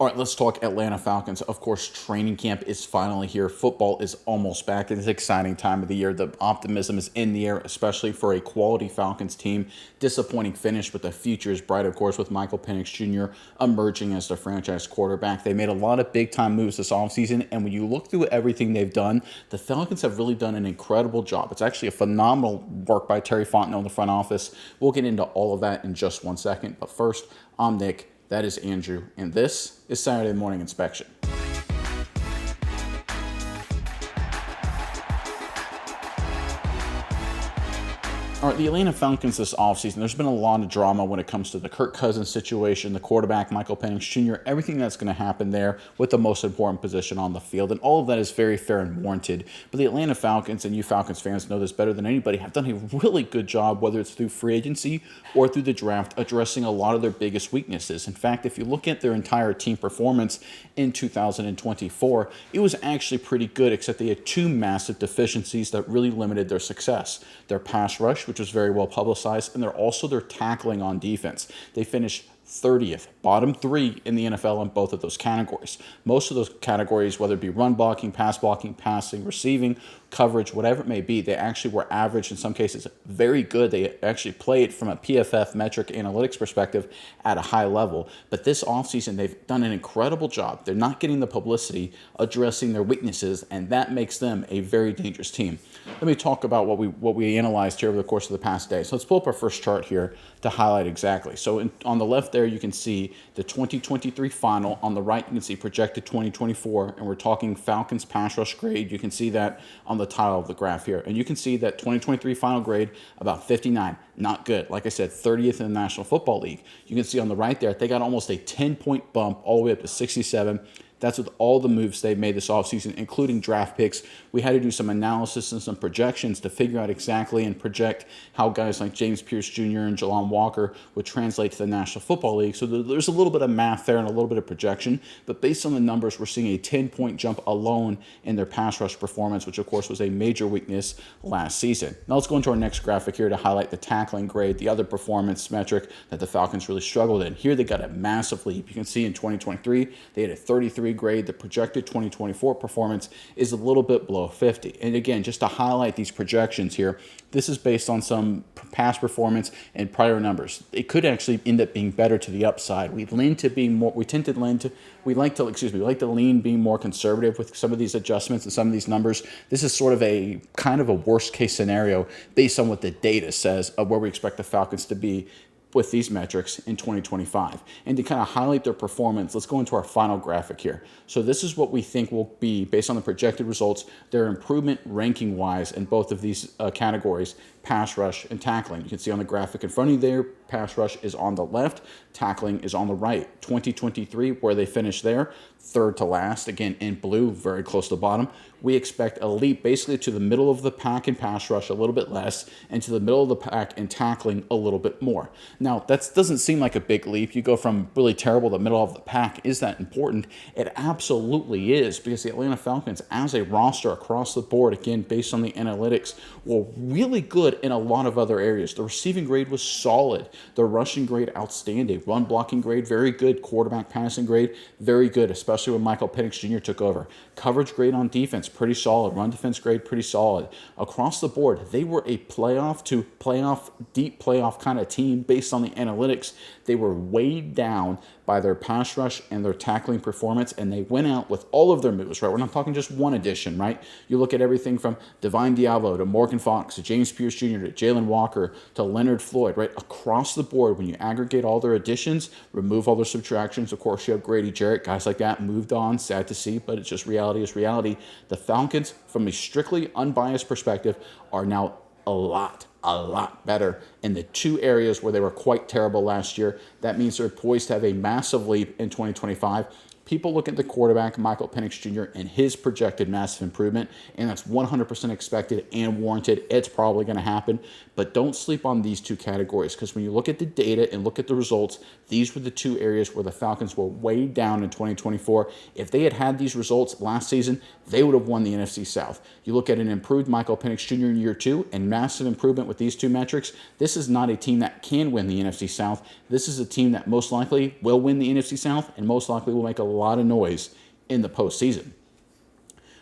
All right, let's talk Atlanta Falcons. Of course, training camp is finally here. Football is almost back. It is an exciting time of the year. The optimism is in the air, especially for a quality Falcons team. Disappointing finish, but the future is bright, of course, with Michael Penix Jr. emerging as the franchise quarterback. They made a lot of big-time moves this offseason, and when you look through everything they've done, the Falcons have really done an incredible job. It's actually a phenomenal work by Terry Fontenot in the front office. We'll get into all of that in just one second, but first, I'm Nick. That is Andrew, and this is Saturday Morning Inspection. All right, the Atlanta Falcons this offseason, there's been a lot of drama when it comes to the Kirk Cousins situation, the quarterback, Michael Penix Jr., everything that's going to happen there with the most important position on the field, and all of that is very fair and warranted. But the Atlanta Falcons, and you Falcons fans know this better than anybody, have done a really good job, whether it's through free agency or through the draft, addressing a lot of their biggest weaknesses. In fact, if you look at their entire team performance in 2024, it was actually pretty good, except they had two massive deficiencies that really limited their success. Their pass rush, which was very well publicized, and they're also their tackling on defense. They finished 30th, bottom three in the NFL in both of those categories. Most of those categories, whether it be run blocking, passing, receiving, coverage, whatever it may be, they actually were average, in some cases very good. They actually played from a PFF metric analytics perspective at a high level. But this offseason, they've done an incredible job. They're not getting the publicity, addressing their weaknesses, and that makes them a very dangerous team. Let me talk about what we analyzed here over the course of the past day. So let's pull up our first chart here to highlight exactly. So on the left there, you can see the 2023 final. On the right, you can see projected 2024, and we're talking Falcons pass rush grade. You can see that on the title of the graph here. And you can see that 2023 final grade, about 59. Not good. Like I said, 30th in the National Football League. You can see on the right there, they got almost a 10-point bump all the way up to 67. That's with all the moves they made this offseason, including draft picks. We had to do some analysis and some projections to figure out exactly and project how guys like James Pierce Jr. and Jalon Walker would translate to the National Football League. So there's a little bit of math there and a little bit of projection. But based on the numbers, we're seeing a 10-point jump alone in their pass rush performance, which, of course, was a major weakness last season. Now let's go into our next graphic here to highlight the tackling grade, the other performance metric that the Falcons really struggled in. Here they got a massive leap. You can see in 2023, they had a 33 grade. The projected 2024 performance is a little bit below 50. And again, just to highlight these projections here, this is based on some past performance and prior numbers. It could actually end up being better to the upside. We like to lean being more conservative with some of these adjustments and some of these numbers. This is sort of a kind of a worst case scenario based on what the data says of where we expect the Falcons to be with these metrics in 2025. And to kind of highlight their performance, let's go into our final graphic here. So this is what we think will be, based on the projected results, their improvement ranking-wise in both of these categories, pass rush and tackling. You can see on the graphic in front of you there, pass rush is on the left, tackling is on the right. 2023, where they finished there, third to last, again in blue, very close to the bottom. We expect a leap basically to the middle of the pack in pass rush, a little bit less, and to the middle of the pack in tackling a little bit more. Now, that doesn't seem like a big leap. You go from really terrible to the middle of the pack. Is that important? It absolutely is, because the Atlanta Falcons, as a roster across the board, again, based on the analytics, were really good in a lot of other areas. The receiving grade was solid. The rushing grade, outstanding. Run blocking grade, very good. Quarterback passing grade, very good, especially when Michael Penix Jr. took over. Coverage grade on defense, pretty solid. Run defense grade, pretty solid. Across the board, they were a playoff to playoff, deep playoff kind of team based on the analytics. They were weighed down by their pass rush and their tackling performance, and they went out with all of their moves, right? We're not talking just one addition, right? You look at everything from Divine Diablo to Morgan Fox to James Pierce Jr. to Jalen Walker to Leonard Floyd, right? Across the board, when you aggregate all their additions, remove all their subtractions, of course, you have Grady Jarrett, guys like that moved on, sad to see, but it's just reality is reality. The Falcons, from a strictly unbiased perspective, are now a lot better in the two areas where they were quite terrible last year. That means they're poised to have a massive leap in 2025. People look at the quarterback, Michael Penix Jr., and his projected massive improvement, and that's 100% expected and warranted. It's probably going to happen, but don't sleep on these two categories, because when you look at the data and look at the results, these were the two areas where the Falcons were way down in 2024. If they had these results last season, they would have won the NFC South. You look at an improved Michael Penix Jr. in year two and massive improvement with these two metrics, this is not a team that can win the NFC South. This is a team that most likely will win the NFC South and most likely will make a lot of noise in the postseason.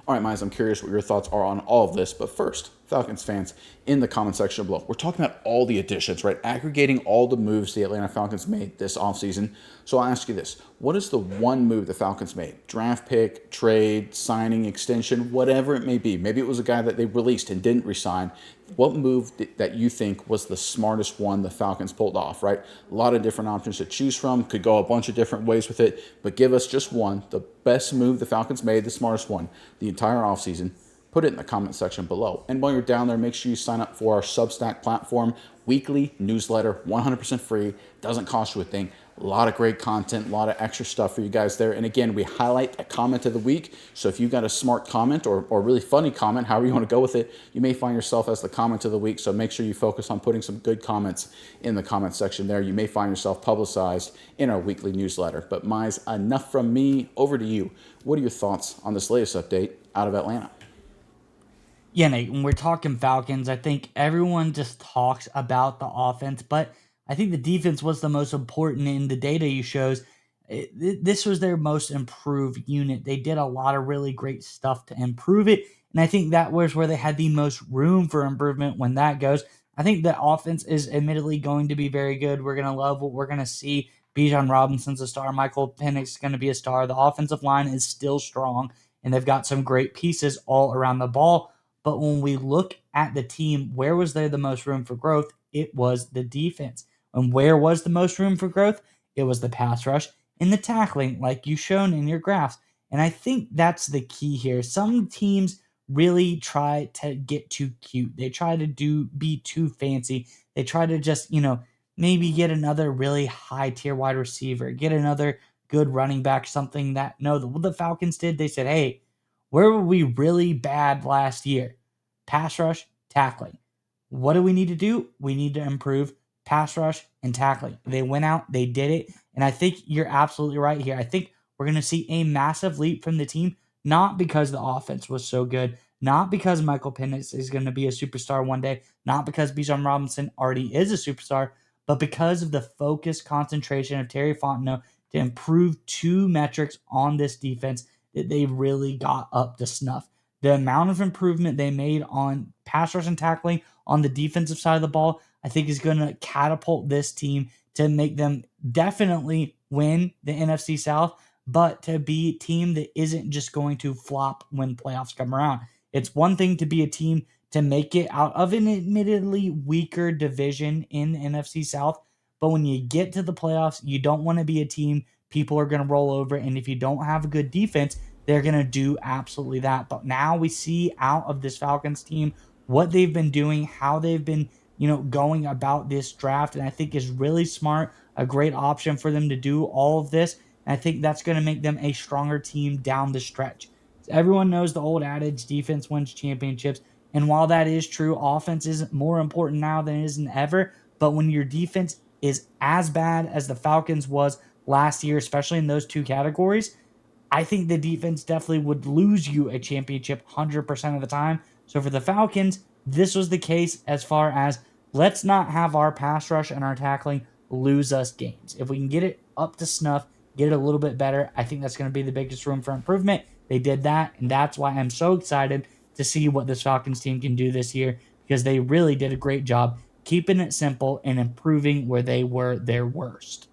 All right, Miles, I'm curious what your thoughts are on all of this. But first, Falcons fans, in the comment section below, we're talking about all the additions, right? Aggregating all the moves the Atlanta Falcons made this offseason. So I'll ask you this. What is the one move the Falcons made? Draft pick, trade, signing, extension, whatever it may be. Maybe it was a guy that they released and didn't resign. What move that you think was the smartest one the Falcons pulled off, right? A lot of different options to choose from. Could go a bunch of different ways with it. But give us just one, the best move the Falcons made, the smartest one, the entire offseason. Put it in the comment section below. And while you're down there, make sure you sign up for our Substack platform. Weekly newsletter, 100% free. Doesn't cost you a thing. A lot of great content, a lot of extra stuff for you guys there. And again, we highlight a comment of the week. So if you've got a smart comment or really funny comment, however you want to go with it, you may find yourself as the comment of the week. So make sure you focus on putting some good comments in the comment section there. You may find yourself publicized in our weekly newsletter. But Mize, enough from me. Over to you. What are your thoughts on this latest update out of Atlanta? Yeah, Nate, when we're talking Falcons, I think everyone just talks about the offense, but I think the defense was the most important in the data you shows. This was their most improved unit. They did a lot of really great stuff to improve it, and I think that was where they had the most room for improvement when that goes. I think the offense is admittedly going to be very good. We're going to love what we're going to see. Bijan Robinson's a star. Michael Penix is going to be a star. The offensive line is still strong, and they've got some great pieces all around the ball. But when we look at the team, where was there the most room for growth? It was the defense. And where was the most room for growth? It was the pass rush and the tackling, like you shown in your graphs. And I think that's the key here. Some teams really try to get too cute. They try to be too fancy. They try to just, maybe get another really high tier wide receiver, get another good running back, something that no, the Falcons did. They said, hey, where were we really bad last year? Pass rush, tackling. What do we need to do? We need to improve pass rush and tackling. They went out, they did it, and I think you're absolutely right here. I think we're going to see a massive leap from the team, not because the offense was so good, not because Michael Penix is going to be a superstar one day, not because Bijan Robinson already is a superstar, but because of the focused concentration of Terry Fontenot to improve two metrics on this defense that they really got up to snuff. The amount of improvement they made on pass rush and tackling on the defensive side of the ball, I think is going to catapult this team to make them definitely win the NFC South, but to be a team that isn't just going to flop when playoffs come around. It's one thing to be a team to make it out of an admittedly weaker division in the NFC South, but when you get to the playoffs, you don't want to be a team people are going to roll over, and if you don't have a good defense, they're going to do absolutely that. But now we see out of this Falcons team what they've been doing, how they've been, going about this draft, and I think is really smart, a great option for them to do all of this. And I think that's going to make them a stronger team down the stretch. Everyone knows the old adage, defense wins championships. And while that is true, offense is more important now than it is ever. But when your defense is as bad as the Falcons was last year, especially in those two categories, I think the defense definitely would lose you a championship 100% of the time. So for the Falcons, this was the case as far as let's not have our pass rush and our tackling lose us games. If we can get it up to snuff, get it a little bit better, I think that's going to be the biggest room for improvement. They did that, and that's why I'm so excited to see what this Falcons team can do this year, because they really did a great job keeping it simple and improving where they were their worst.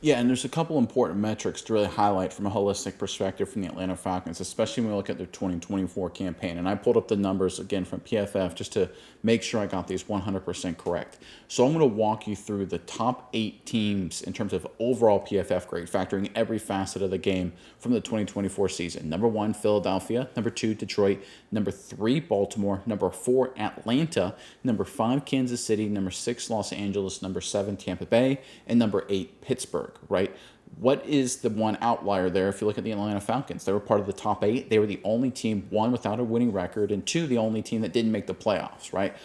Yeah, and there's a couple important metrics to really highlight from a holistic perspective from the Atlanta Falcons, especially when we look at their 2024 campaign. And I pulled up the numbers again from PFF just to make sure I got these 100% correct. So I'm going to walk you through the top 8 teams in terms of overall PFF grade, factoring every facet of the game from the 2024 season. Number 1, Philadelphia. Number 2, Detroit. Number 3, Baltimore. Number 4, Atlanta. Number 5, Kansas City. Number 6, Los Angeles. Number 7, Tampa Bay. And number 8, Pittsburgh. Right? What is the one outlier there if you look at the Atlanta Falcons? They were part of the top 8. They were the only team, 1, without a winning record, and 2, the only team that didn't make the playoffs, right?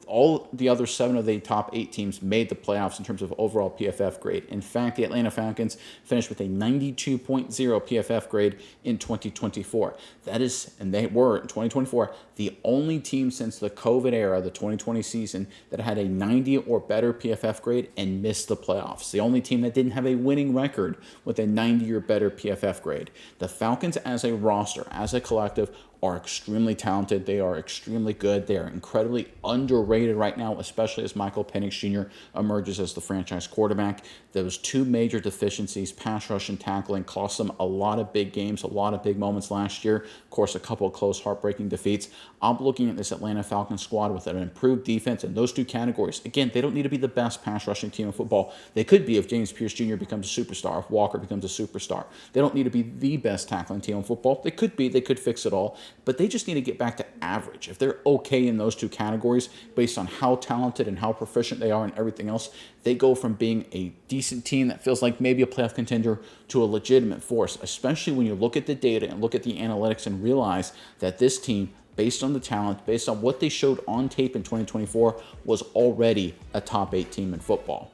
All the other 7 of the top 8 teams made the playoffs in terms of overall PFF grade. In fact, the Atlanta Falcons finished with a 92.0 PFF grade in 2024. That is, and they were in 2024, the only team since the COVID era, the 2020 season, that had a 90 or better PFF grade and missed the playoffs. The only team that didn't have a winning record with a 90 or better PFF grade. The Falcons as a roster, as a collective, are extremely talented. They are extremely good. They are incredibly underrated right now, especially as Michael Penix Jr. emerges as the franchise quarterback. Those 2 major deficiencies, pass rush and tackling, cost them a lot of big games, a lot of big moments last year. Of course, a couple of close, heartbreaking defeats. I'm looking at this Atlanta Falcons squad with an improved defense in those 2 categories. Again, they don't need to be the best pass rushing team in football. They could be if James Pierce Jr. becomes a superstar, if Walker becomes a superstar. They don't need to be the best tackling team in football. They could be. They could fix it all. But they just need to get back to average. If they're okay in those 2 categories, based on how talented and how proficient they are and everything else, they go from being a decent team that feels like maybe a playoff contender to a legitimate force, especially when you look at the data and look at the analytics and realize that this team, based on the talent, based on what they showed on tape in 2024, was already a top 8 team in football.